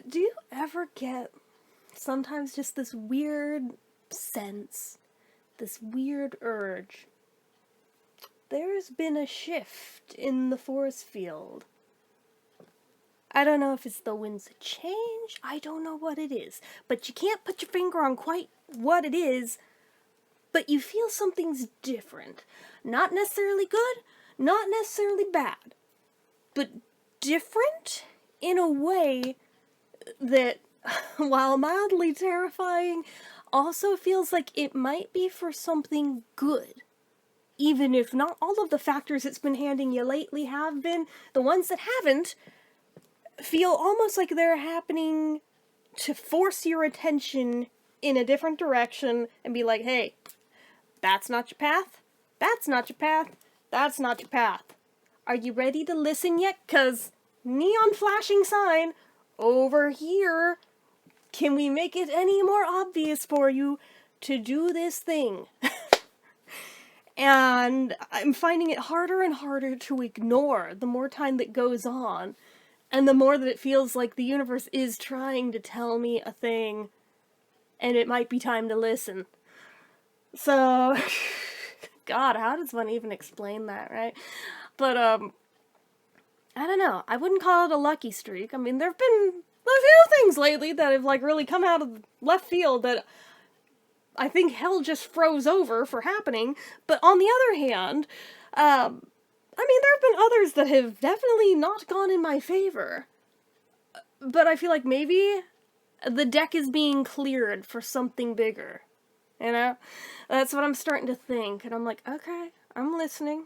Do you ever get sometimes just this weird sense, this weird urge? There's been a shift in the force field. I don't know if it's the winds of change, I don't know what it is, but you can't put your finger on quite what it is, but you feel something's different. Not necessarily good, not necessarily bad, but different in a way that, while mildly terrifying, also feels like it might be for something good. Even if not all of the factors it's been handing you lately have been, the ones that haven't feel almost like they're happening to force your attention in a different direction and be like, hey, that's not your path, that's not your path, that's not your path. Are you ready to listen yet? 'Cause neon flashing sign over here. Can we make it any more obvious for you to do this thing? And I'm finding it harder and harder to ignore the more time that goes on, and the more that it feels like the universe is trying to tell me a thing, and it might be time to listen. So, God, how does one even explain that, right? But, I don't know. I wouldn't call it a lucky streak. I mean, there have been a few things lately that have, like, really come out of left field that I think hell just froze over for happening. But on the other hand, I mean, there have been others that have definitely not gone in my favor. But I feel like maybe the deck is being cleared for something bigger. You know? That's what I'm starting to think. And I'm like, okay, I'm listening.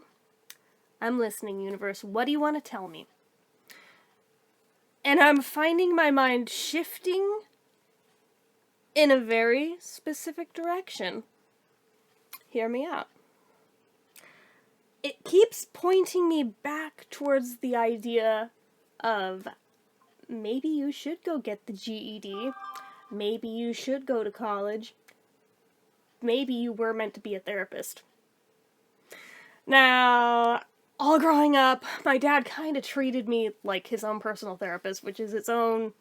I'm listening, universe. What do you want to tell me? And I'm finding my mind shifting in a very specific direction. Hear me out. It keeps pointing me back towards the idea of maybe you should go get the GED. Maybe you should go to college. Maybe you were meant to be a therapist. Now, all growing up, my dad kind of treated me like his own personal therapist, which is its own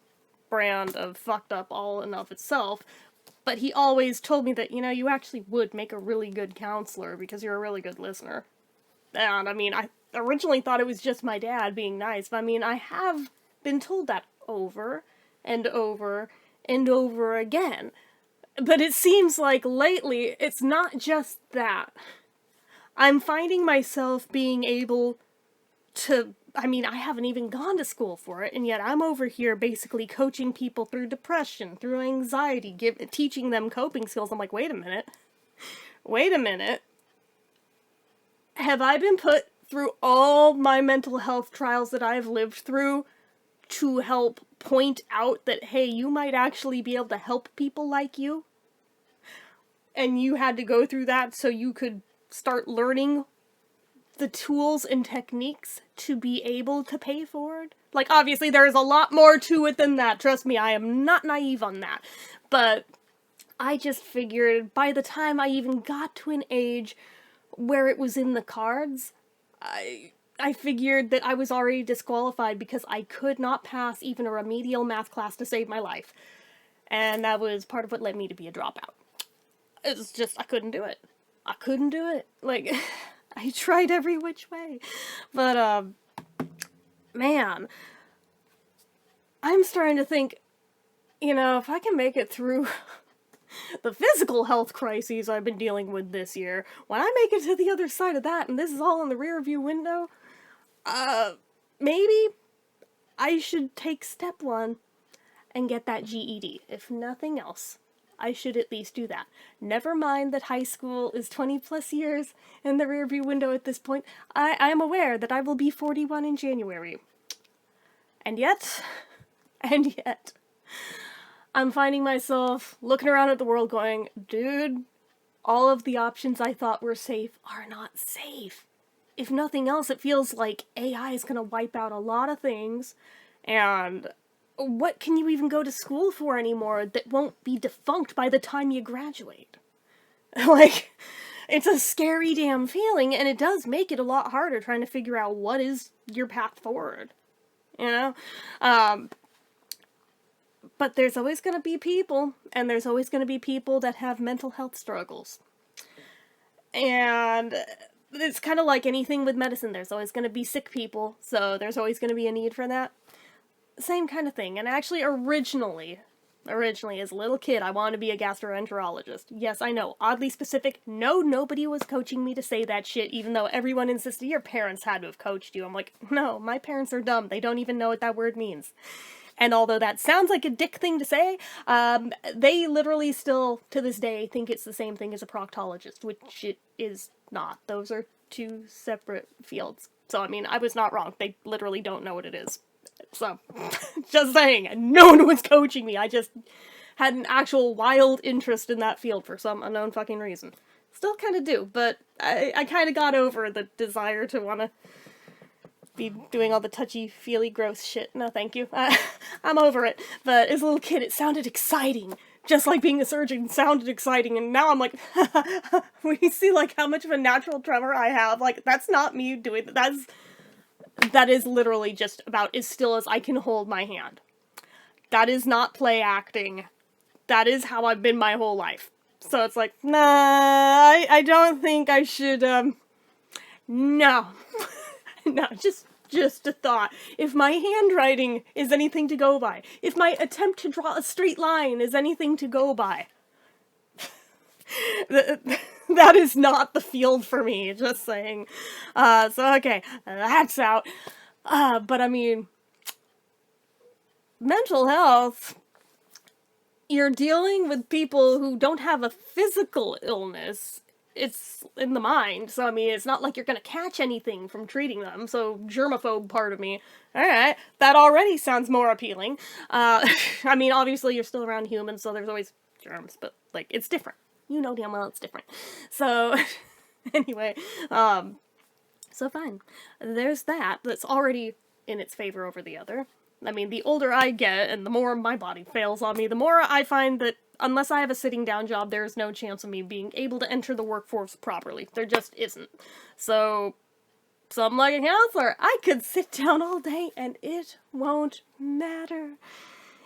brand of fucked up all in of itself. But he always told me that, you know, you actually would make a really good counselor because you're a really good listener. And, I mean, I originally thought it was just my dad being nice, but I mean, I have been told that over and over and over again. But it seems like lately, it's not just that. I'm finding myself being able to, I mean, I haven't even gone to school for it, and yet I'm over here basically coaching people through depression, through anxiety, teaching them coping skills. I'm like, wait a minute. Have I been put through all my mental health trials that I've lived through to help point out that, hey, you might actually be able to help people like you? And you had to go through that so you could start learning the tools and techniques to be able to pay forward? Like, obviously there is a lot more to it than that. Trust me, I am not naive on that. But I just figured by the time I even got to an age where it was in the cards, I figured that I was already disqualified because I could not pass even a remedial math class to save my life. And that was part of what led me to be a dropout. It's just, I couldn't do it. Like, I tried every which way. But, man, I'm starting to think, you know, if I can make it through the physical health crises I've been dealing with this year, when I make it to the other side of that, and this is all in the rearview window, maybe I should take step one and get that GED, if nothing else. I should at least do that. Never mind that high school is 20 plus years in the rearview window at this point. I am aware that I will be 41 in January. And yet, I'm finding myself looking around at the world going, dude, all of the options I thought were safe are not safe. If nothing else, it feels like AI is gonna wipe out a lot of things, and what can you even go to school for anymore that won't be defunct by the time you graduate? Like, it's a scary damn feeling, and it does make it a lot harder trying to figure out what is your path forward. You know? But there's always going to be people, and there's always going to be people that have mental health struggles. And it's kind of like anything with medicine. There's always going to be sick people, so there's always going to be a need for that. Same kind of thing. And actually, originally, as a little kid, I wanted to be a gastroenterologist. Yes, I know, oddly specific. No, nobody was coaching me to say that shit, even though everyone insisted your parents had to have coached you. I'm like, no, my parents are dumb. They don't even know what that word means. And although that sounds like a dick thing to say, they literally still, to this day, think it's the same thing as a proctologist, which it is not. Those are two separate fields. So, I mean, I was not wrong. They literally don't know what it is. So, just saying, no one was coaching me. I just had an actual wild interest in that field for some unknown fucking reason. Still kind of do, but I kind of got over the desire to want to be doing all the touchy-feely gross shit. No, thank you. I'm over it. But as a little kid, it sounded exciting. Just like being a surgeon sounded exciting, and now I'm like, when you see, like, how much of a natural tremor I have, like, that's not me doing that is literally just about as still as I can hold my hand. That is not play acting. That is how I've been my whole life. So it's like, nah, I don't think I should, no. No, just a thought. If my handwriting is anything to go by, if my attempt to draw a straight line is anything to go by, that is not the field for me, just saying. So okay, that's out. But I mean, mental health, you're dealing with people who don't have a physical illness. It's in the mind, so I mean, it's not like you're gonna catch anything from treating them, so germaphobe part of me, alright, that already sounds more appealing. I mean, obviously you're still around humans, so there's always germs, but, like, it's different. You know damn well it's different. So, anyway, so fine. There's that's already in its favor over the other. I mean, the older I get, and the more my body fails on me, the more I find that unless I have a sitting down job, there's no chance of me being able to enter the workforce properly. There just isn't. So I'm like a counselor. I could sit down all day and it won't matter.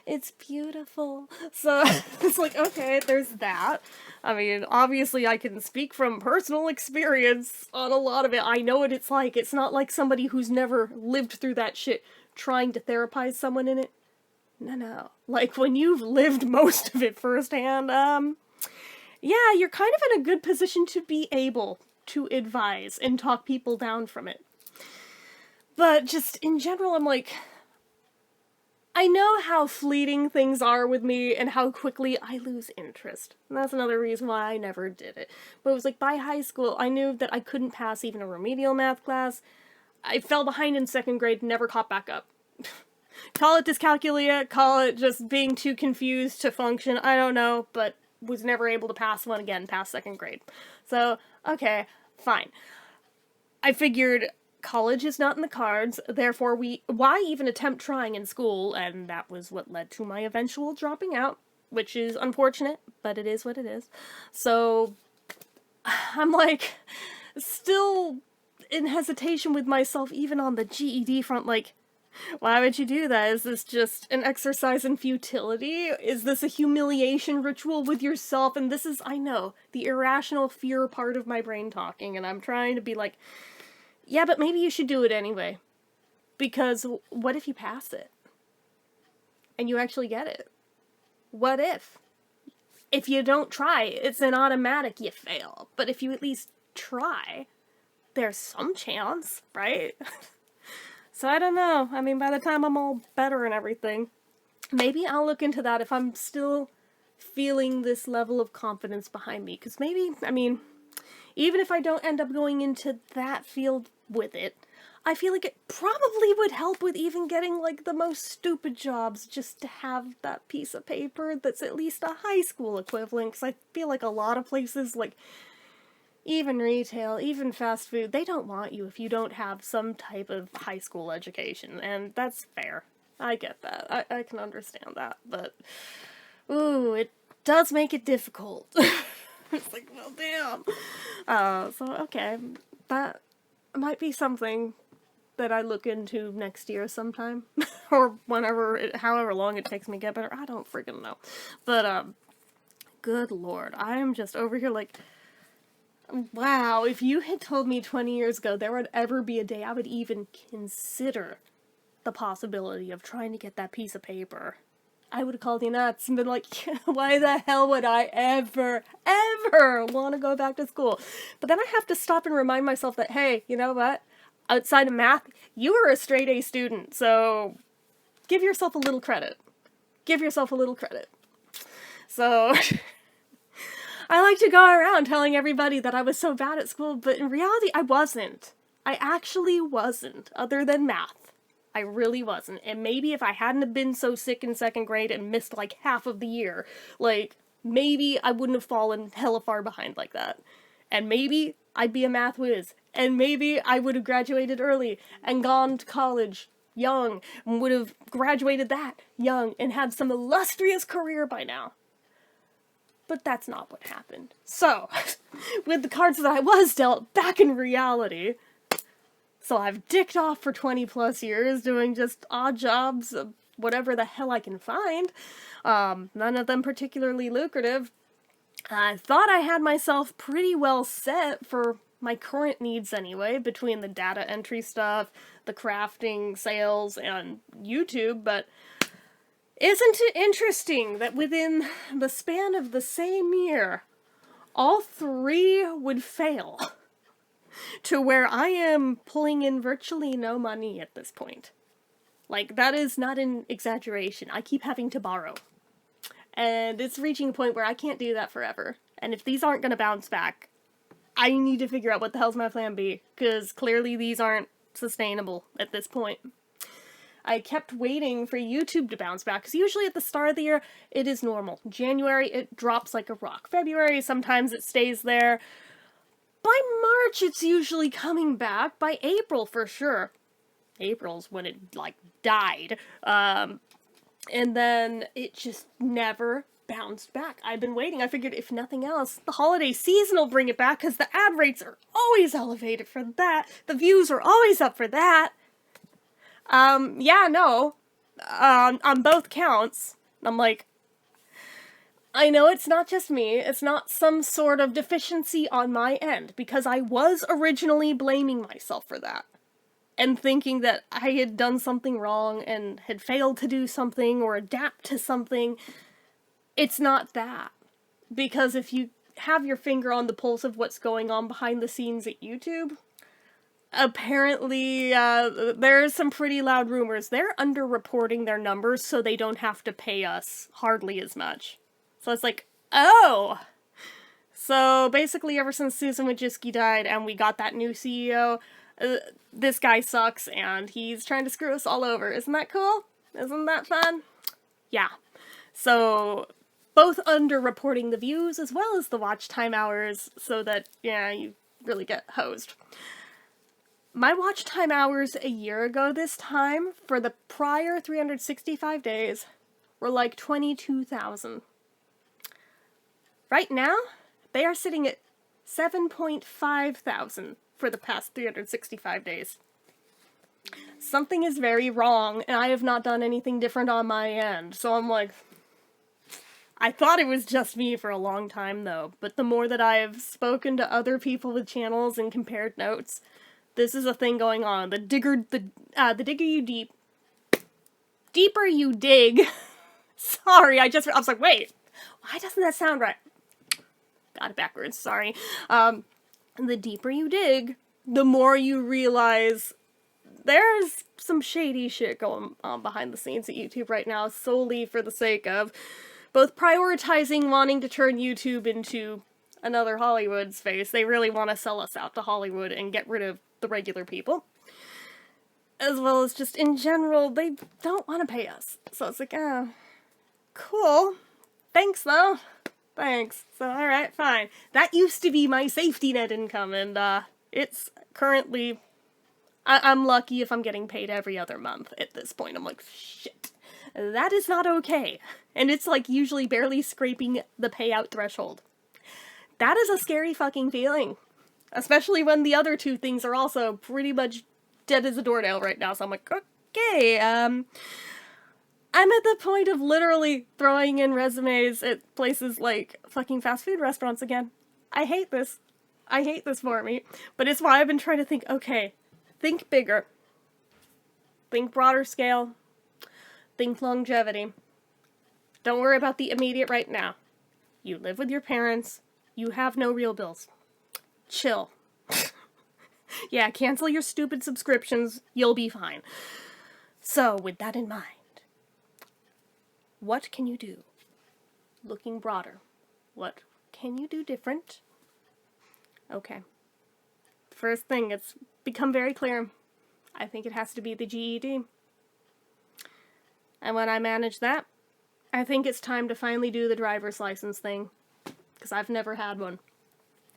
It's beautiful. So it's like, okay, there's that. I mean, obviously I can speak from personal experience on a lot of it. I know what it's like. It's not like somebody who's never lived through that shit trying to therapize someone in it. No. Like, when you've lived most of it firsthand, yeah, you're kind of in a good position to be able to advise and talk people down from it. But just, in general, I'm like, I know how fleeting things are with me and how quickly I lose interest. And that's another reason why I never did it. But it was like, by high school, I knew that I couldn't pass even a remedial math class. I fell behind in 2nd grade, never caught back up. Call it dyscalculia, call it just being too confused to function, I don't know, but was never able to pass one again past 2nd grade. So, okay, fine. I figured college is not in the cards, therefore why even attempt trying in school, and that was what led to my eventual dropping out, which is unfortunate, but it is what it is. So, I'm like, still in hesitation with myself, even on the GED front, like, why would you do that? Is this just an exercise in futility? Is this a humiliation ritual with yourself? And this is, I know, the irrational fear part of my brain talking, and I'm trying to be like, yeah, but maybe you should do it anyway. Because what if you pass it? And you actually get it? What if? If you don't try, it's an automatic you fail. But if you at least try, there's some chance, right? So I don't know. I mean, by the time I'm all better and everything, maybe I'll look into that if I'm still feeling this level of confidence behind me. Because maybe, I mean, even if I don't end up going into that field with it, I feel like it probably would help with even getting, like, the most stupid jobs just to have that piece of paper that's at least a high school equivalent. Because I feel like a lot of places, like, even retail, even fast food, they don't want you if you don't have some type of high school education, and that's fair. I get that. I can understand that, but, ooh, it does make it difficult. It's like, well, damn. So, okay, that might be something that I look into next year sometime. Or however long it takes me to get better. I don't freaking know. But, good lord. I am just over here like, wow, if you had told me 20 years ago there would ever be a day I would even consider the possibility of trying to get that piece of paper, I would have called you nuts and been like, why the hell would I ever want to go back to school? But then I have to stop and remind myself that, hey, you know what? Outside of math, you were a straight A student, so give yourself a little credit. Give yourself a little credit. So, I like to go around telling everybody that I was so bad at school, but in reality, I wasn't. I actually wasn't, other than math. I really wasn't. And maybe if I hadn't have been so sick in second grade and missed like half of the year, like, maybe I wouldn't have fallen hella far behind like that. And maybe I'd be a math whiz. And maybe I would have graduated early and gone to college young and would have graduated that young and had some illustrious career by now. But that's not what happened. So, with the cards that I was dealt back in reality, so I've dicked off for 20 plus years doing just odd jobs of whatever the hell I can find. None of them particularly lucrative. I thought I had myself pretty well set for my current needs anyway, between the data entry stuff, the crafting, sales, and YouTube, but isn't it interesting that within the span of the same year, all three would fail? To where I am pulling in virtually no money at this point. Like, that is not an exaggeration. I keep having to borrow. And it's reaching a point where I can't do that forever. And if these aren't going to bounce back, I need to figure out what the hell's my plan B, because clearly these aren't sustainable at this point. I kept waiting for YouTube to bounce back, because usually at the start of the year, it is normal. January, it drops like a rock. February, sometimes it stays there. By March, it's usually coming back. By April, for sure. April's when it, like, died. And then it just never bounced back. I've been waiting. I figured if nothing else, the holiday season will bring it back, because the ad rates are always elevated for that. The views are always up for that. Yeah, no. On both counts, I'm like, I know it's not just me, it's not some sort of deficiency on my end, because I was originally blaming myself for that. And thinking that I had done something wrong and had failed to do something or adapt to something. It's not that. Because if you have your finger on the pulse of what's going on behind the scenes at YouTube, apparently there's some pretty loud rumors. They're underreporting their numbers so they don't have to pay us hardly as much. So it's like, oh! So basically ever since Susan Wojcicki died and we got that new CEO, this guy sucks and he's trying to screw us all over. Isn't that cool? Isn't that fun? Yeah. So both underreporting the views as well as the watch time hours so that, yeah, you really get hosed. My watch time hours a year ago this time, for the prior 365 days, were like 22,000. Right now, they are sitting at 7.5 thousand for the past 365 days. Something is very wrong, and I have not done anything different on my end, so I'm like, I thought it was just me for a long time, though, but the more that I have spoken to other people with channels and compared notes, this is a thing going on. The digger you deeper you dig. Sorry, I was like, wait, why doesn't that sound right? Got it backwards, sorry. The deeper you dig, the more you realize there's some shady shit going on behind the scenes at YouTube right now, solely for the sake of both prioritizing wanting to turn YouTube into another Hollywood space. They really want to sell us out to Hollywood and get rid of the regular people. As well as just in general, they don't want to pay us. So it's like, cool. Thanks, though. Thanks. So, alright, fine. That used to be my safety net income, and, it's currently... I'm lucky if I'm getting paid every other month at this point. I'm like, shit. That is not okay. And it's, like, usually barely scraping the payout threshold. That is a scary fucking feeling. Especially when the other two things are also pretty much dead as a doornail right now, so I'm like, okay, I'm at the point of literally throwing in resumes at places like fucking fast food restaurants again. I hate this. I hate this for me. But it's why I've been trying to think, okay, think bigger. Think broader scale. Think longevity. Don't worry about the immediate right now. You live with your parents. You have no real bills. Chill. Yeah, cancel your stupid subscriptions. You'll be fine. So, with that in mind, what can you do? Looking broader. What can you do different? Okay. First thing, it's become very clear. I think it has to be the GED. And when I manage that, I think it's time to finally do the driver's license thing. Because I've never had one.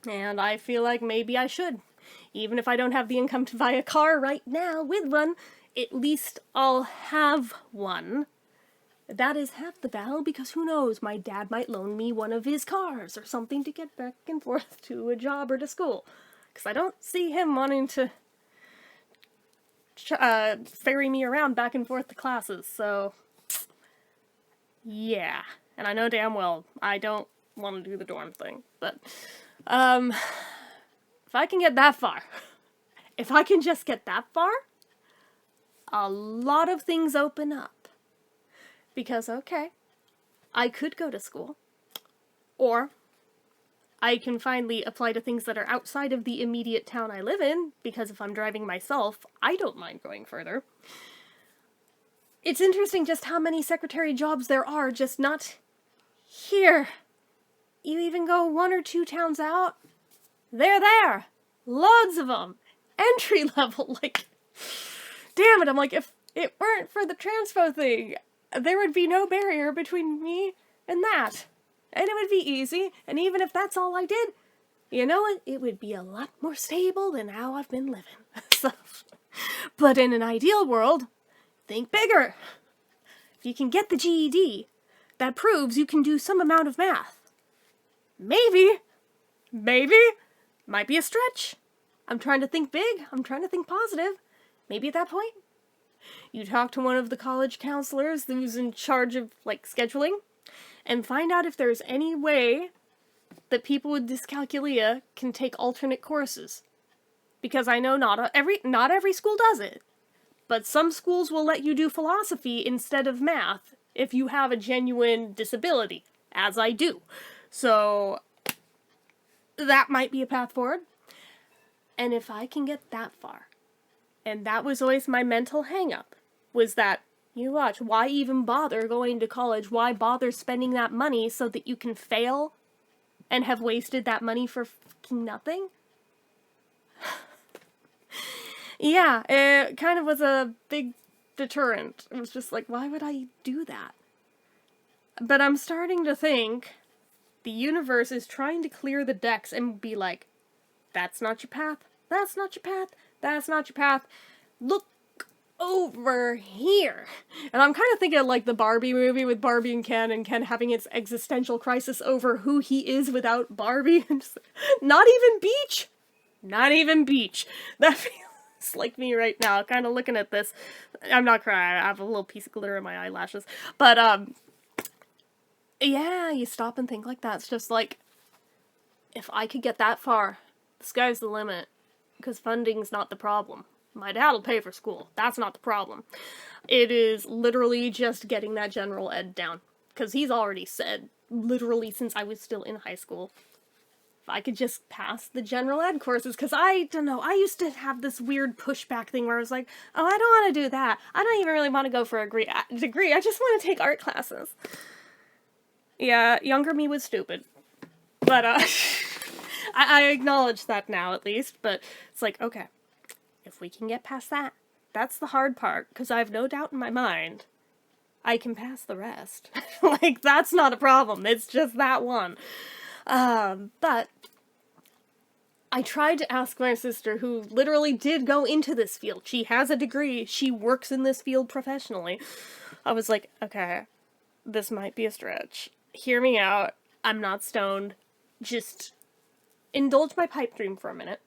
And I feel like maybe I should. Even if I don't have the income to buy a car right now with one, at least I'll have one. That is half the battle, because who knows, my dad might loan me one of his cars or something to get back and forth to a job or to school. Because I don't see him wanting to ferry me around back and forth to classes, so yeah. And I know damn well I don't want to do the dorm thing, but if I can get that far, if I can just get that far, a lot of things open up. Because, okay, I could go to school, or I can finally apply to things that are outside of the immediate town I live in, because if I'm driving myself, I don't mind going further. It's interesting just how many secretary jobs there are, just not here. You even go 1 or 2 towns out, they're there. Loads of them. Entry level, like, damn it, I'm like, if it weren't for the transpo thing, there would be no barrier between me and that. And it would be easy, and even if that's all I did, you know what? It would be a lot more stable than how I've been living. So, but in an ideal world, think bigger. If you can get the GED, that proves you can do some amount of math. Maybe. Might be a stretch. I'm trying to think big. I'm trying to think positive. Maybe at that point, you talk to one of the college counselors who's in charge of, like, scheduling, and find out if there's any way that people with dyscalculia can take alternate courses. Because I know not every school does it, but some schools will let you do philosophy instead of math if you have a genuine disability, as I do. So that might be a path forward. And if I can get that far, and that was always my mental hang-up, was that, you watch, why even bother going to college? Why bother spending that money so that you can fail and have wasted that money for fucking nothing? Yeah, it kind of was a big deterrent. It was just like, why would I do that? But I'm starting to think the universe is trying to clear the decks and be like, that's not your path, that's not your path, that's not your path. Look over here. And I'm kind of thinking of, like, the Barbie movie with Barbie and Ken having its existential crisis over who he is without Barbie. And just, not even Beach. Not even Beach. That feels like me right now, kind of looking at this. I'm not crying. I have a little piece of glitter in my eyelashes. But, yeah, you stop and think like that. It's just like, if I could get that far, the sky's the limit. Because funding's not the problem. My dad will pay for school. That's not the problem. It is literally just getting that general ed down. Because he's already said, literally since I was still in high school, if I could just pass the general ed courses, because I don't know, I used to have this weird pushback thing where I was like, oh, I don't want to do that. I don't even really want to go for a degree. I just want to take art classes. Yeah, younger me was stupid. But, I acknowledge that now, at least, but it's like, okay, if we can get past that, that's the hard part, because I have no doubt in my mind I can pass the rest. Like, that's not a problem, it's just that one. But I tried to ask my sister, who literally did go into this field. She has a degree, she works in this field professionally. I was like, okay, this might be a stretch. Hear me out, I'm not stoned. Just indulge my pipe dream for a minute.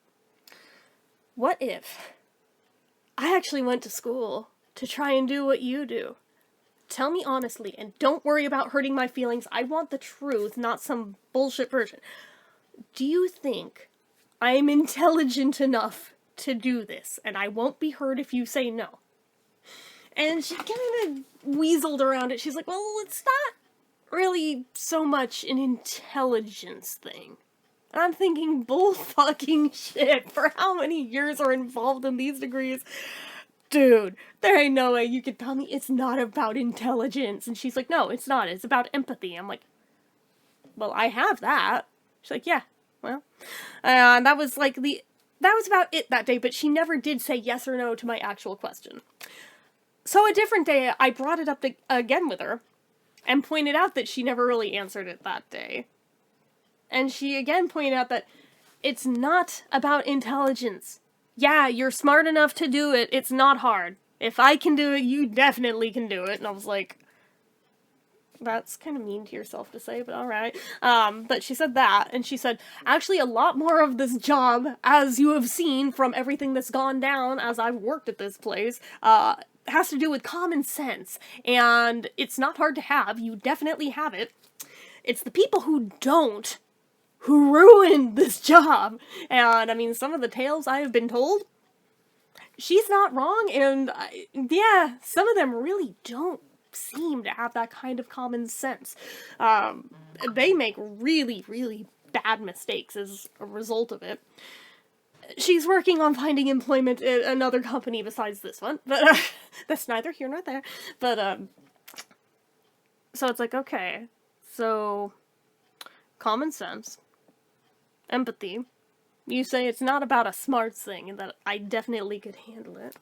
What if I actually went to school to try and do what you do. Tell me honestly, and don't worry about hurting my feelings. I want the truth, not some bullshit version. Do you think I'm intelligent enough to do this, and I won't be hurt if you say no? And she kind of weaseled around it. She's like, well, it's not really so much an intelligence thing. And I'm thinking, bull fucking shit, for how many years are involved in these degrees? Dude, there ain't no way you could tell me it's not about intelligence. And she's like, no, it's not. It's about empathy. I'm like, well, I have that. She's like, yeah, well. That was about it that day, but she never did say yes or no to my actual question. So a different day, I brought it up again with her, and pointed out that she never really answered it that day. And she again pointed out that it's not about intelligence. Yeah, you're smart enough to do it. It's not hard. If I can do it, you definitely can do it. And I was like, that's kind of mean to yourself to say, but alright. But she said that, and she said, actually a lot more of this job, as you have seen from everything that's gone down as I've worked at this place, has to do with common sense. And it's not hard to have. You definitely have it. It's the people who don't who ruined this job. And, I mean, some of the tales I have been told, she's not wrong, and, yeah, some of them really don't seem to have that kind of common sense. They make really, really bad mistakes as a result of it. She's working on finding employment at another company besides this one, but, that's neither here nor there. But, so it's like, okay, so, common sense, empathy. You say it's not about a smarts thing, and that I definitely could handle it.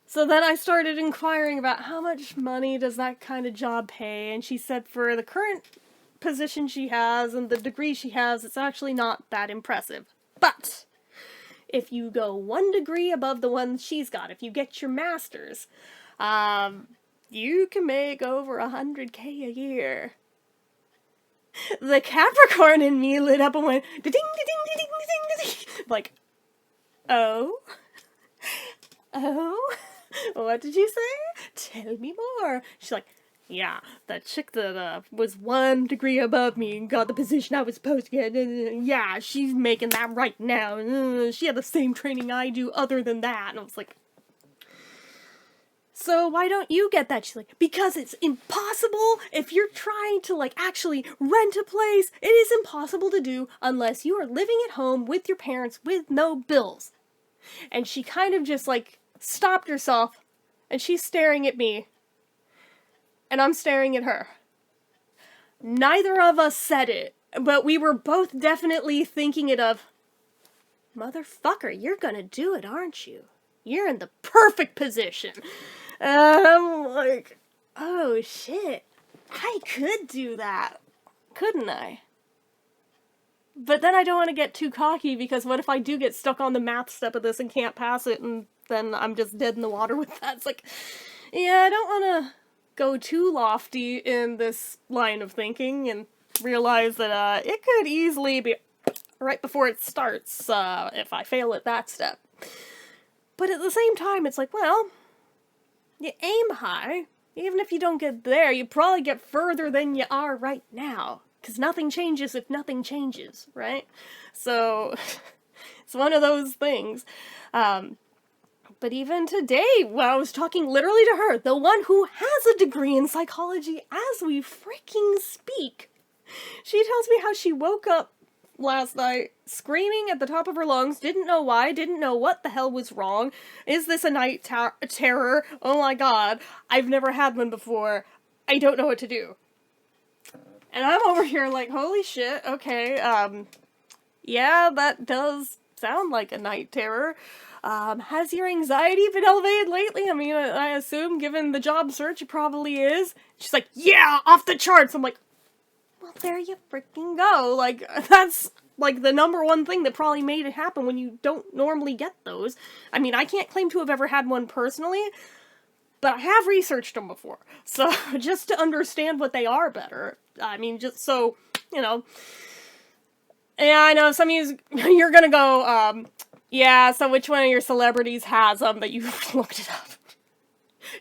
So then I started inquiring about how much money does that kind of job pay, and she said for the current position she has and the degree she has, it's actually not that impressive. But if you go 1 degree above the one she's got, if you get your master's, you can make over 100K a year. The Capricorn in me lit up and went, ding, ding, ding, ding, ding, ding. Like, oh? Oh? What did you say? Tell me more. She's like, yeah, that chick that was 1 degree above me and got the position I was supposed to get, yeah, she's making that right now. She had the same training I do other than that. And I was like, so why don't you get that? She's like, because it's impossible. If you're trying to, like, actually rent a place, it is impossible to do unless you are living at home with your parents with no bills. And she kind of just, like, stopped herself, and she's staring at me, and I'm staring at her. Neither of us said it, but we were both definitely thinking it of, motherfucker, you're gonna do it, aren't you? You're in the perfect position. And I'm like, oh shit, I could do that, couldn't I? But then I don't want to get too cocky, because what if I do get stuck on the math step of this and can't pass it, and then I'm just dead in the water with that? It's like, yeah, I don't want to go too lofty in this line of thinking and realize that it could easily be right before it starts if I fail at that step. But at the same time, it's like, well, you aim high. Even if you don't get there, you probably get further than you are right now. Because nothing changes if nothing changes, right? So, it's one of those things. But even today, when I was talking literally to her, the one who has a degree in psychology as we freaking speak, she tells me how she woke up last night screaming at the top of her lungs, didn't know why, didn't know what the hell was wrong. Is this a night terror? Oh my god, I've never had one before. I don't know what to do. And I'm over here like, holy shit, okay, yeah, that does sound like a night terror. Has your anxiety been elevated lately? I mean, I assume, given the job search, it probably is. She's like, yeah, off the charts! I'm like, well, there you freaking go. Like, that's, like, the #1 thing that probably made it happen when you don't normally get those. I mean, I can't claim to have ever had one personally, but I have researched them before. So, just to understand what they are better. I mean, just so, you know. Yeah, I know, some of you, you're gonna go, Yeah, so which one of your celebrities has them that you looked it up?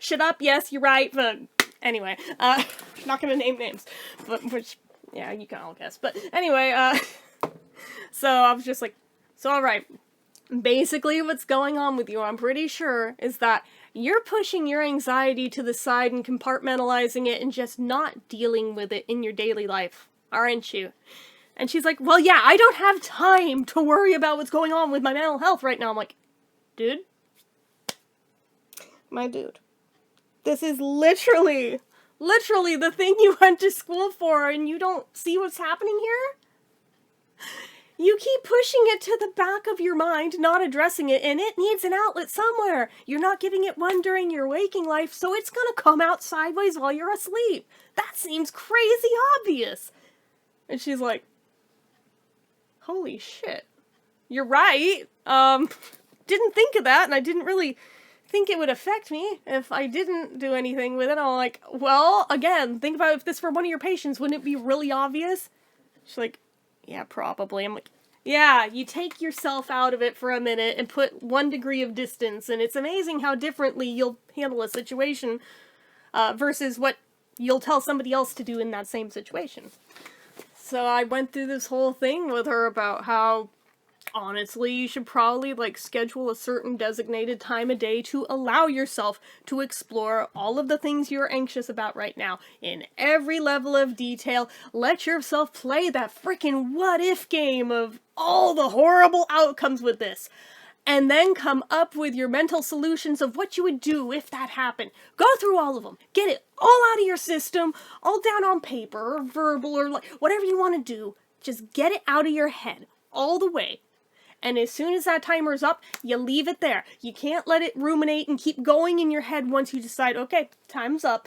Shut up, yes, you're right, but anyway, not gonna name names, but which, yeah, you can all guess. But anyway, so I was just like, so alright, basically what's going on with you, I'm pretty sure, is that you're pushing your anxiety to the side and compartmentalizing it and just not dealing with it in your daily life, aren't you? And she's like, well, yeah, I don't have time to worry about what's going on with my mental health right now. I'm like, dude? My dude. This is literally the thing you went to school for, and you don't see what's happening here? You keep pushing it to the back of your mind, not addressing it, and it needs an outlet somewhere. You're not giving it one during your waking life, so it's gonna come out sideways while you're asleep. That seems crazy obvious. And she's like, holy shit. You're right. Didn't think of that, and I didn't really think it would affect me if I didn't do anything with it. I'm like, well, again, think about if this were one of your patients, wouldn't it be really obvious? She's like, yeah, probably. I'm like, yeah, you take yourself out of it for a minute and put 1 degree of distance, and it's amazing how differently you'll handle a situation versus what you'll tell somebody else to do in that same situation. So I went through this whole thing with her about how, honestly, you should probably, like, schedule a certain designated time of day to allow yourself to explore all of the things you're anxious about right now in every level of detail. Let yourself play that freaking what-if game of all the horrible outcomes with this. And then come up with your mental solutions of what you would do if that happened. Go through all of them. Get it all out of your system, all down on paper, or verbal, or like whatever you want to do. Just get it out of your head, all the way. And as soon as that timer's up, you leave it there. You can't let it ruminate and keep going in your head once you decide, okay, time's up.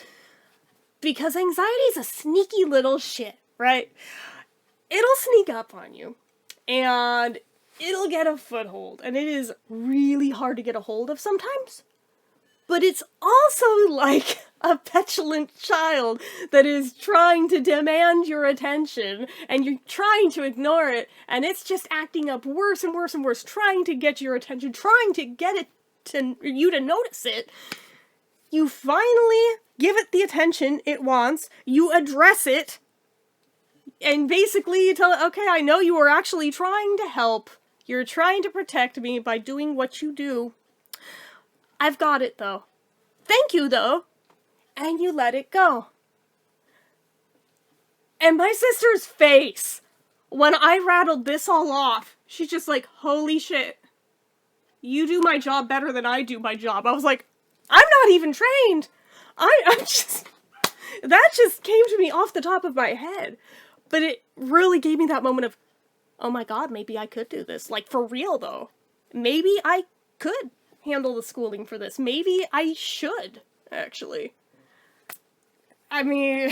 Because anxiety's a sneaky little shit, right? It'll sneak up on you. And it'll get a foothold, and it is really hard to get a hold of sometimes. But it's also like a petulant child that is trying to demand your attention, and you're trying to ignore it, and it's just acting up worse and worse and worse, trying to get your attention, trying to get it to you to notice it. You finally give it the attention it wants, you address it, and basically you tell it, okay, I know you were actually trying to help. You're trying to protect me by doing what you do. I've got it, though. Thank you, though. And you let it go. And my sister's face, when I rattled this all off, she's just like, holy shit. You do my job better than I do my job. I was like, I'm not even trained. I'm just... That just came to me off the top of my head. But it really gave me that moment of, oh my god, maybe I could do this. Like, for real, though. Maybe I could handle the schooling for this. Maybe I should, actually. I mean,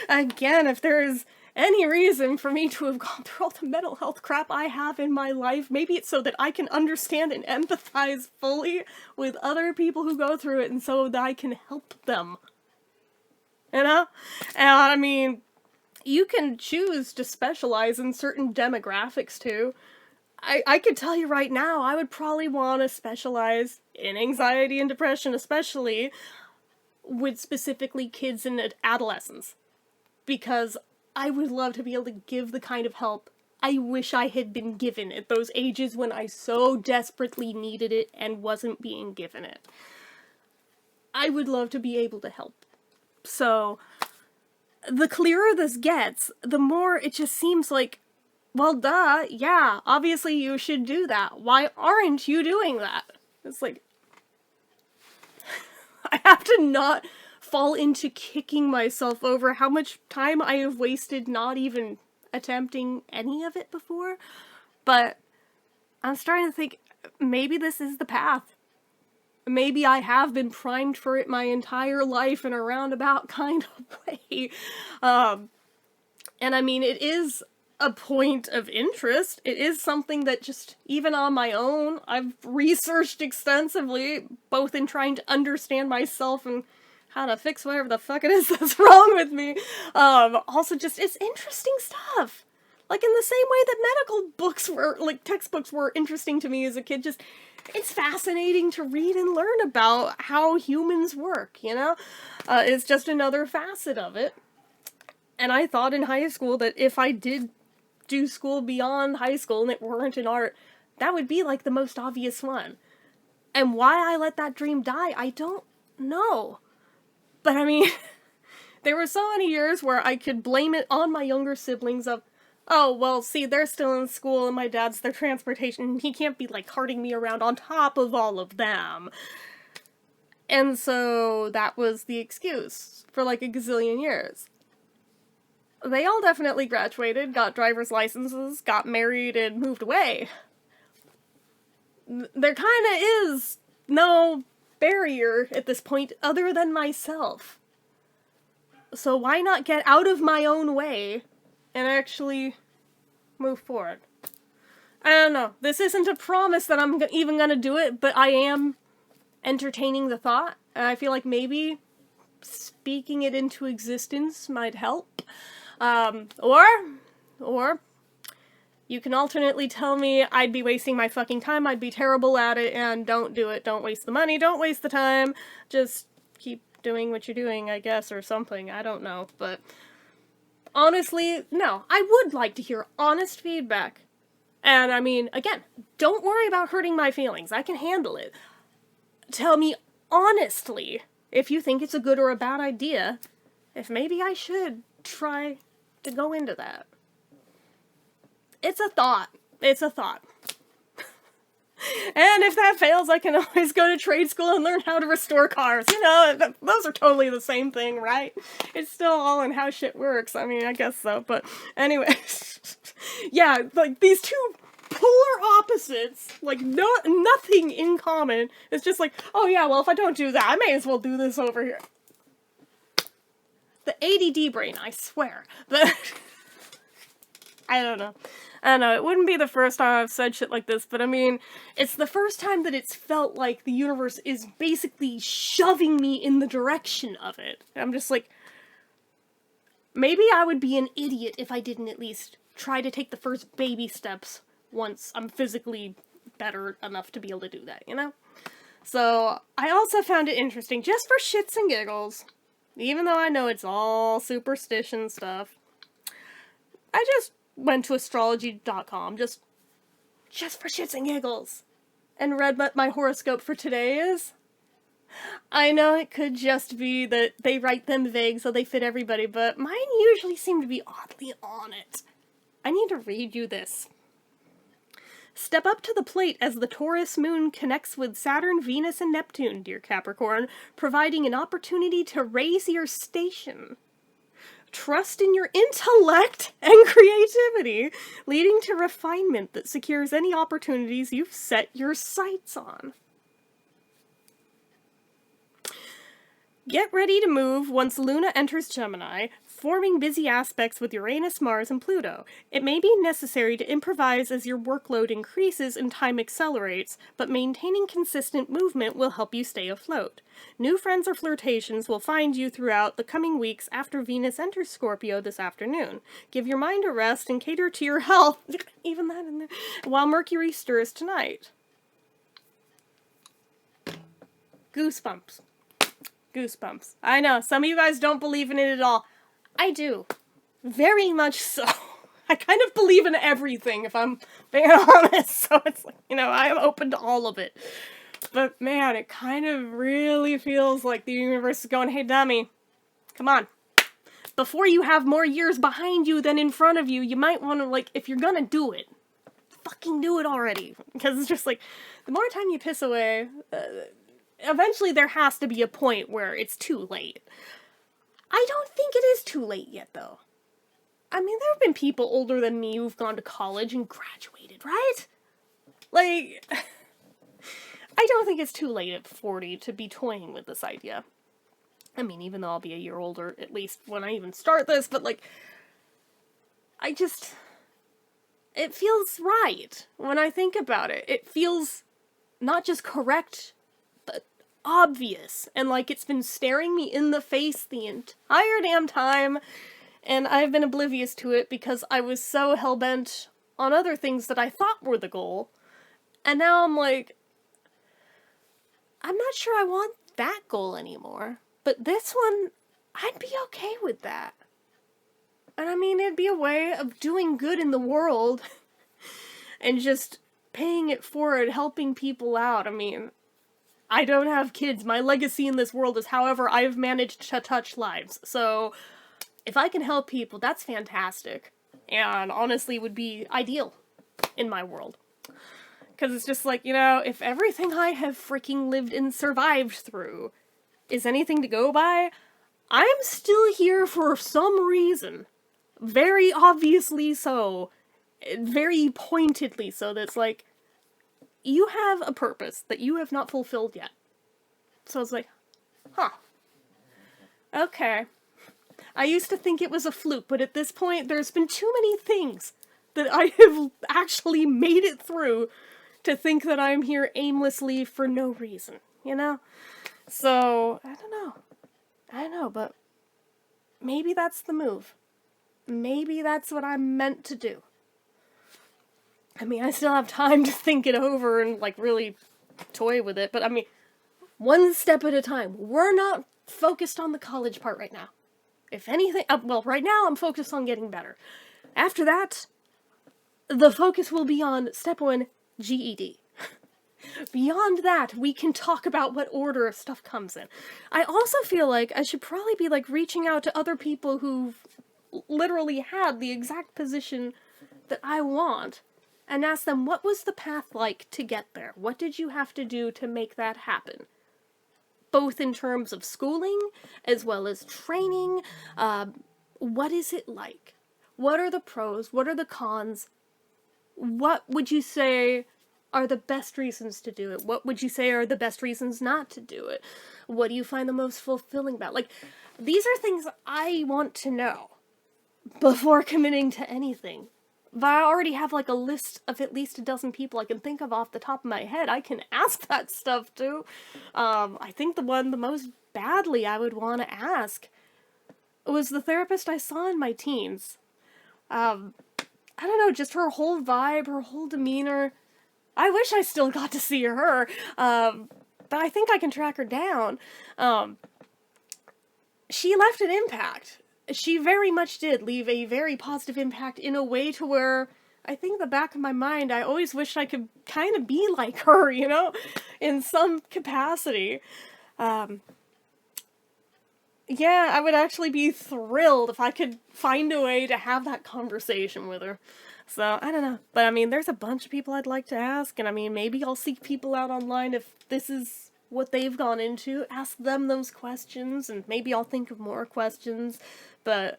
again, if there is any reason for me to have gone through all the mental health crap I have in my life, maybe it's so that I can understand and empathize fully with other people who go through it, and so that I can help them. You know? And I mean, you can choose to specialize in certain demographics, too. I could tell you right now, I would probably want to specialize in anxiety and depression, especially with specifically kids and adolescents. Because I would love to be able to give the kind of help I wish I had been given at those ages when I so desperately needed it and wasn't being given it. I would love to be able to help. So, the clearer this gets, the more it just seems like, well, duh, yeah, obviously you should do that. Why aren't you doing that? It's like, I have to not fall into kicking myself over how much time I have wasted not even attempting any of it before. But I'm starting to think, maybe this is the path. Maybe I have been primed for it my entire life in a roundabout kind of way. And I mean, it is a point of interest. It is something that just, even on my own, I've researched extensively, both in trying to understand myself and how to fix whatever the fuck it is that's wrong with me. Also just, it's interesting stuff. Like, in the same way that medical books were, like, textbooks were interesting to me as a kid, just, it's fascinating to read and learn about how humans work, you know? It's just another facet of it. And I thought in high school that if I did do school beyond high school and it weren't in art, that would be, like, the most obvious one. And why I let that dream die, I don't know. But, I mean, there were so many years where I could blame it on my younger siblings of, oh, well, see, they're still in school and my dad's their transportation, and he can't be, like, carting me around on top of all of them. And so that was the excuse for, like, a gazillion years. They all definitely graduated, got driver's licenses, got married, and moved away. There kinda is no barrier at this point other than myself. So why not get out of my own way and actually move forward? I don't know. This isn't a promise that I'm even gonna do it, but I am entertaining the thought. And I feel like maybe speaking it into existence might help. Or you can alternately tell me I'd be wasting my fucking time, I'd be terrible at it, and don't do it. Don't waste the money, don't waste the time. Just keep doing what you're doing, I guess, or something. I don't know. But honestly, no. I would like to hear honest feedback. And I mean, again, don't worry about hurting my feelings. I can handle it. Tell me honestly if you think it's a good or a bad idea, if maybe I should try to go into that. It's a thought. It's a thought. And if that fails, I can always go to trade school and learn how to restore cars. You know, those are totally the same thing, right? It's still all in how shit works. I mean, I guess so. But anyways, yeah, like these two polar opposites, like nothing in common. It's just like, oh yeah, well if I don't do that, I may as well do this over here. The ADD brain, I swear. But I don't know. It wouldn't be the first time I've said shit like this, but I mean, it's the first time that it's felt like the universe is basically shoving me in the direction of it. I'm just like, maybe I would be an idiot if I didn't at least try to take the first baby steps once I'm physically better enough to be able to do that, you know? So, I also found it interesting, just for shits and giggles, even though I know it's all superstition stuff, I just went to astrology.com, just for shits and giggles, and read what my horoscope for today is. I know it could just be that they write them vague so they fit everybody, but mine usually seem to be oddly on it. I need to read you this. Step up to the plate as the Taurus moon connects with Saturn, Venus, and Neptune, dear Capricorn, providing an opportunity to raise your station. Trust in your intellect and creativity, leading to refinement that secures any opportunities you've set your sights on. Get ready to move once Luna enters Gemini, forming busy aspects with Uranus, Mars, and Pluto. It may be necessary to improvise as your workload increases and time accelerates, but maintaining consistent movement will help you stay afloat. New friends or flirtations will find you throughout the coming weeks after Venus enters Scorpio this afternoon. Give your mind a rest and cater to your health, even that in there, while Mercury stirs tonight. Goosebumps. Goosebumps. I know, some of you guys don't believe in it at all. I do. Very much so. I kind of believe in everything, if I'm being honest, so it's like, you know, I am open to all of it. But man, it kind of really feels like the universe is going, hey dummy, come on. Before you have more years behind you than in front of you, you might want to, like, if you're gonna do it, fucking do it already. Because it's just like, the more time you piss away, eventually there has to be a point where it's too late. I don't think it is too late yet, though. I mean, there have been people older than me who've gone to college and graduated, right? Like, I don't think it's too late at 40 to be toying with this idea. I mean, even though I'll be a year older, at least when I even start this, but like, it feels right when I think about it. It feels not just correct, but obvious, and like it's been staring me in the face the entire damn time, And I've been oblivious to it because I was so hell-bent on other things that I thought were the goal. And now I'm like, I'm not sure I want that goal anymore. But this one, I'd be okay with that. And I mean, it'd be a way of doing good in the world and just paying it forward, helping people out. I mean, I don't have kids. My legacy in this world is however I've managed to touch lives. So, if I can help people, that's fantastic. And honestly, would be ideal in my world. Because it's just like, you know, if everything I have freaking lived and survived through is anything to go by, I'm still here for some reason. Very obviously so. Very pointedly so. That's like, you have a purpose that you have not fulfilled yet. So it's like, huh. Okay. I used to think it was a fluke, but at this point, there's been too many things that I have actually made it through to think that I'm here aimlessly for no reason, you know? So, I don't know, but maybe that's the move. Maybe that's what I'm meant to do. I mean, I still have time to think it over and, like, really toy with it, but I mean, one step at a time. We're not focused on the college part right now. If anything, well, right now I'm focused on getting better. After that, the focus will be on step 1, GED. Beyond that, we can talk about what order stuff comes in. I also feel like I should probably be, like, reaching out to other people who've literally had the exact position that I want, and ask them, what was the path like to get there? What did you have to do to make that happen? Both in terms of schooling, as well as training. What is it like? What are the pros? What are the cons? What would you say are the best reasons to do it? What would you say are the best reasons not to do it? What do you find the most fulfilling about? Like, these are things I want to know before committing to anything. But I already have, like, a list of at least a dozen people I can think of off the top of my head I can ask that stuff to. I think the most badly I would want to ask was the therapist I saw in my teens. I don't know, just her whole vibe, her whole demeanor. I wish I still got to see her, but I think I can track her down. She left an impact. She very much did leave a very positive impact in a way to where I think in the back of my mind I always wished I could kind of be like her, you know, in some capacity. Yeah, I would actually be thrilled if I could find a way to have that conversation with her. So, I don't know. But, I mean, there's a bunch of people I'd like to ask, and I mean, maybe I'll seek people out online if this is what they've gone into, ask them those questions, and maybe I'll think of more questions, but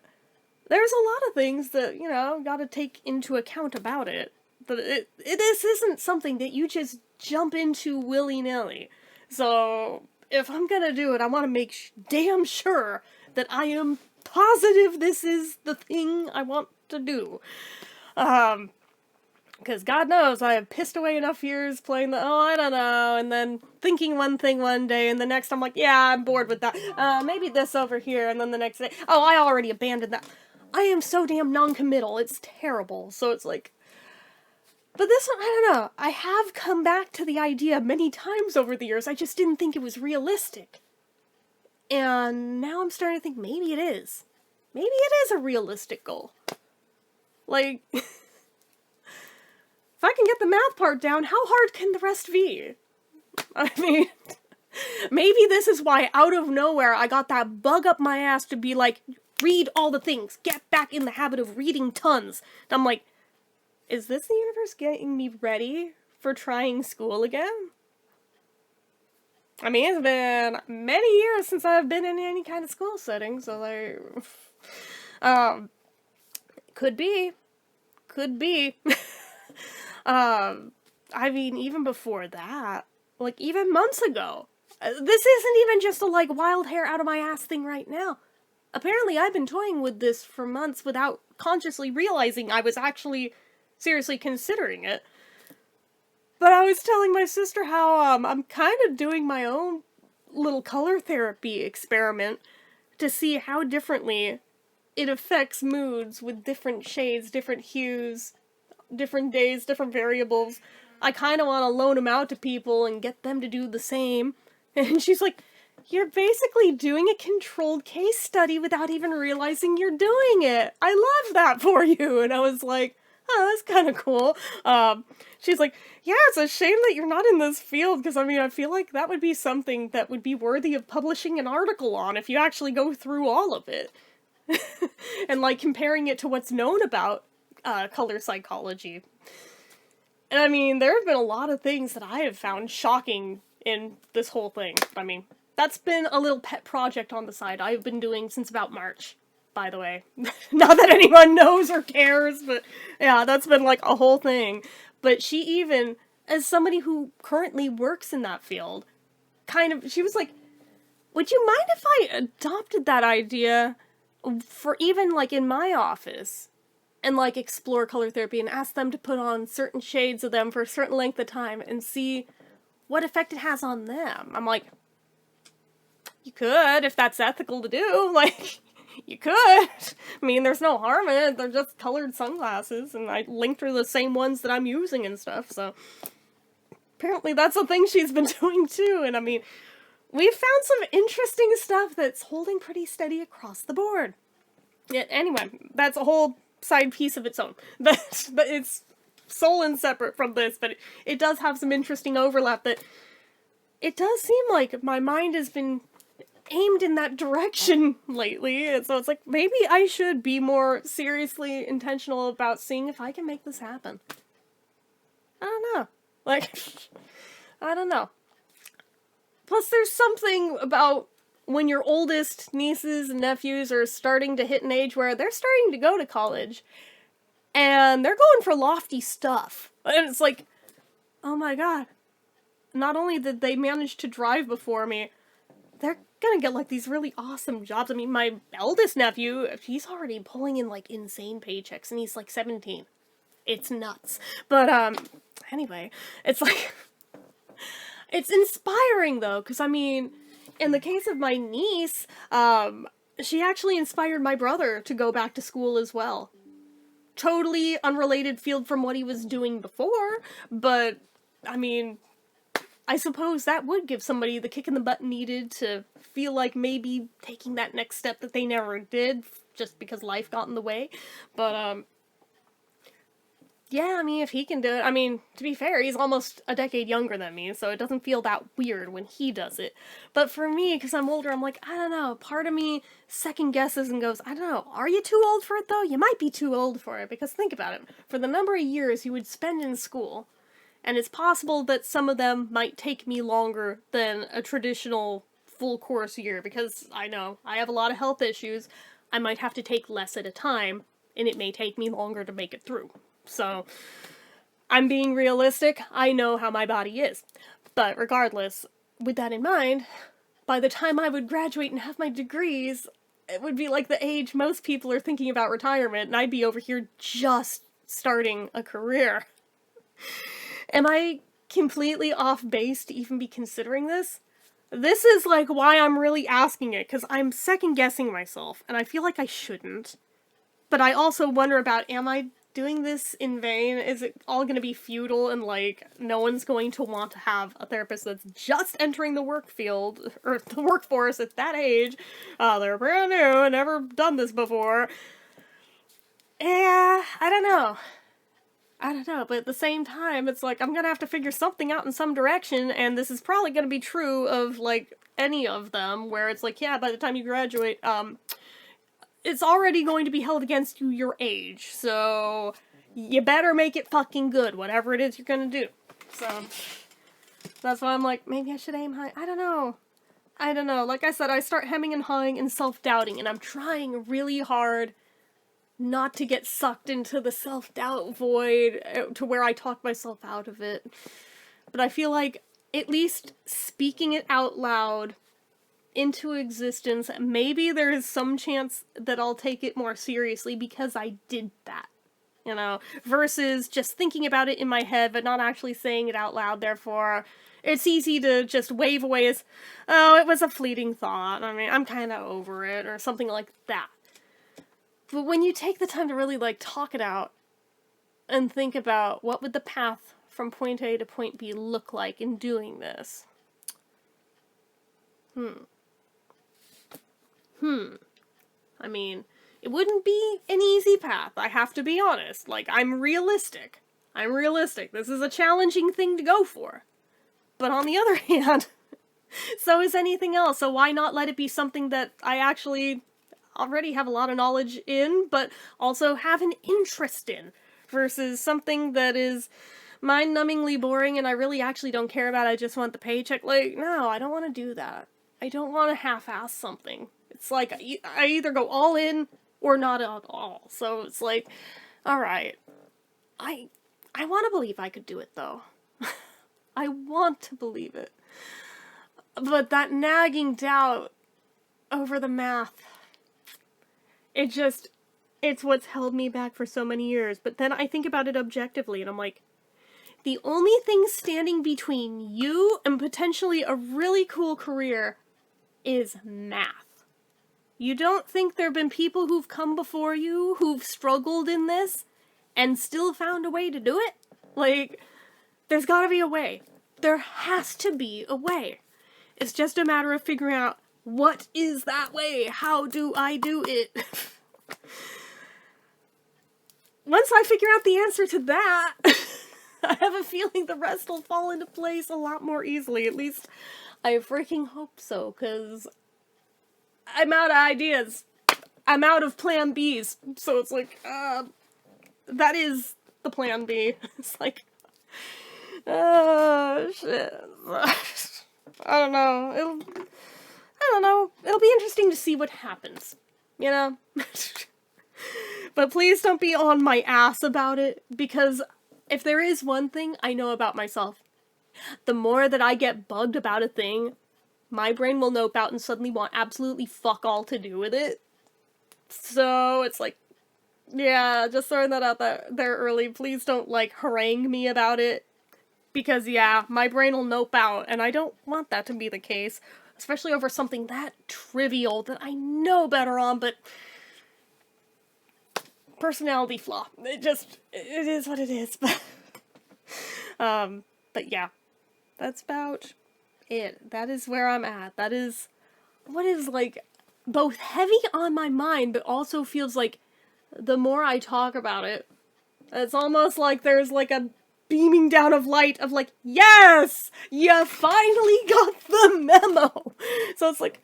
there's a lot of things that, you know, gotta take into account about it. But this isn't something that you just jump into willy-nilly. So, if I'm gonna do it, I want to make damn sure that I am positive this is the thing I want to do. Because God knows I have pissed away enough years playing I don't know, and then thinking one thing one day, and the next I'm like, yeah, I'm bored with that. Maybe this over here, and then the next day, oh, I already abandoned that. I am so damn non-committal, it's terrible, so it's like... But this one, I don't know, I have come back to the idea many times over the years, I just didn't think it was realistic. And now I'm starting to think maybe it is. Maybe it is a realistic goal. Like... If I can get the math part down, how hard can the rest be? I mean, maybe this is why out of nowhere I got that bug up my ass to be like, read all the things, get back in the habit of reading tons. And I'm like, is this the universe getting me ready for trying school again? I mean, it's been many years since I've been in any kind of school setting, so like, could be. I mean, even before that, like, even months ago. This isn't even just a, like, wild hair out of my ass thing right now. Apparently, I've been toying with this for months without consciously realizing I was actually seriously considering it. But I was telling my sister how, I'm kind of doing my own little color therapy experiment to see how differently it affects moods with different shades, different hues, different days, different variables. I kind of want to loan them out to people and get them to do the same. And she's like, you're basically doing a controlled case study without even realizing you're doing it. I love that for you. And I was like, oh, that's kind of cool. She's like, yeah, it's a shame that you're not in this field, because, I mean, I feel like that would be something that would be worthy of publishing an article on if you actually go through all of it. And, like, comparing it to what's known about color psychology. And, I mean, there have been a lot of things that I have found shocking in this whole thing. I mean, that's been a little pet project on the side I've been doing since about March, by the way. Not that anyone knows or cares, but yeah, that's been like a whole thing. But she even, as somebody who currently works in that field, she was like, would you mind if I adopted that idea for even, like, in my office? And, like, explore color therapy and ask them to put on certain shades of them for a certain length of time and see what effect it has on them. I'm like, you could, if that's ethical to do. Like, you could. I mean, there's no harm in it. They're just colored sunglasses, and I linked her the same ones that I'm using and stuff, so apparently that's a thing she's been doing too. And I mean, we've found some interesting stuff that's holding pretty steady across the board. Yeah, anyway, that's a whole side piece of its own. But it's sole and separate from this, but it does have some interesting overlap that it does seem like my mind has been aimed in that direction lately, and so it's like, maybe I should be more seriously intentional about seeing if I can make this happen. I don't know. Like, I don't know. Plus, there's something about when your oldest nieces and nephews are starting to hit an age where they're starting to go to college, and they're going for lofty stuff. And it's like, oh my god. Not only did they manage to drive before me, they're gonna get, like, these really awesome jobs. I mean, my eldest nephew, he's already pulling in, like, insane paychecks, and he's, like, 17. It's nuts. But, anyway, it's, like, it's inspiring, though, because, I mean, in the case of my niece, she actually inspired my brother to go back to school as well. Totally unrelated field from what he was doing before, but, I mean, I suppose that would give somebody the kick in the butt needed to feel like maybe taking that next step that they never did, just because life got in the way. But, yeah, I mean, if he can do it, I mean, to be fair, he's almost a decade younger than me, so it doesn't feel that weird when he does it. But for me, because I'm older, I'm like, I don't know, part of me second guesses and goes, I don't know, are you too old for it, though? You might be too old for it, because think about it, for the number of years you would spend in school, and it's possible that some of them might take me longer than a traditional full course year, because I know I have a lot of health issues. I might have to take less at a time, and it may take me longer to make it through. So, I'm being realistic. I know how my body is. But regardless, with that in mind, by the time I would graduate and have my degrees, it would be like the age most people are thinking about retirement, and I'd be over here just starting a career. Am I completely off base to even be considering this? This is, like, why I'm really asking it, because I'm second-guessing myself, and I feel like I shouldn't. But I also wonder about, am I doing this in vain? Is it all going to be futile, and, like, no one's going to want to have a therapist that's just entering the work field, or the workforce at that age? They're brand new and never done this before. Yeah, I don't know, but at the same time, it's like, I'm gonna have to figure something out in some direction, and this is probably gonna be true of, like, any of them, where it's like, yeah, by the time you graduate, it's already going to be held against you your age, so you better make it fucking good, whatever it is you're gonna do. So, that's why I'm like, maybe I should aim high. I don't know. Like I said, I start hemming and hawing and self-doubting, and I'm trying really hard not to get sucked into the self-doubt void to where I talk myself out of it. But I feel like at least speaking it out loud into existence, maybe there is some chance that I'll take it more seriously because I did that, you know, versus just thinking about it in my head but not actually saying it out loud. Therefore, it's easy to just wave away as, oh, it was a fleeting thought, I mean, I'm kind of over it, or something like that. But when you take the time to really, like, talk it out and think about what would the path from point A to point B look like in doing this? I mean, it wouldn't be an easy path, I have to be honest. Like, I'm realistic. This is a challenging thing to go for. But on the other hand, so is anything else, so why not let it be something that I actually already have a lot of knowledge in, but also have an interest in, versus something that is mind-numbingly boring and I really actually don't care about, I just want the paycheck. Like, no, I don't want to do that. I don't want to half-ass something. It's like, I either go all in or not at all. So it's like, alright. I want to believe I could do it, though. I want to believe it. But that nagging doubt over the math, it's what's held me back for so many years. But then I think about it objectively, and I'm like, the only thing standing between you and potentially a really cool career is math. You don't think there have been people who've come before you who've struggled in this and still found a way to do it? Like, there's gotta be a way. There has to be a way. It's just a matter of figuring out, what is that way? How do I do it? Once I figure out the answer to that, I have a feeling the rest will fall into place a lot more easily. At least, I freaking hope so, because I'm out of ideas. I'm out of plan Bs. So it's like, that is the plan B. It's like, oh, shit. I don't know. It'll be interesting to see what happens, you know? But please don't be on my ass about it, because if there is one thing I know about myself, the more that I get bugged about a thing, my brain will nope out and suddenly want absolutely fuck all to do with it. So it's like, yeah, just throwing that out there early. Please don't, like, harangue me about it. Because, yeah, my brain will nope out, and I don't want that to be the case. Especially over something that trivial that I know better on, but personality flaw. It is what it is. But yeah, that's about it. That is where I'm at. That is what is, like, both heavy on my mind, but also feels like the more I talk about it, it's almost like there's, like, a beaming down of light of, like, yes! You finally got the memo! So it's like,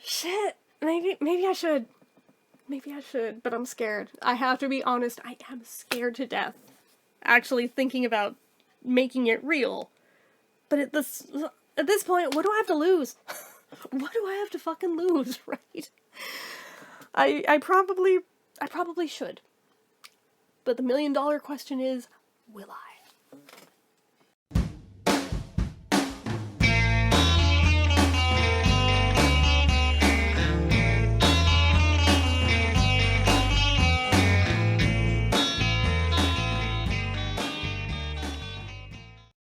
shit, maybe I should. Maybe I should, but I'm scared. I have to be honest, I am scared to death. Actually thinking about making it real. But at this point, what do I have to lose? What do I have to fucking lose, right? I probably should. But the $1 million question is, will I?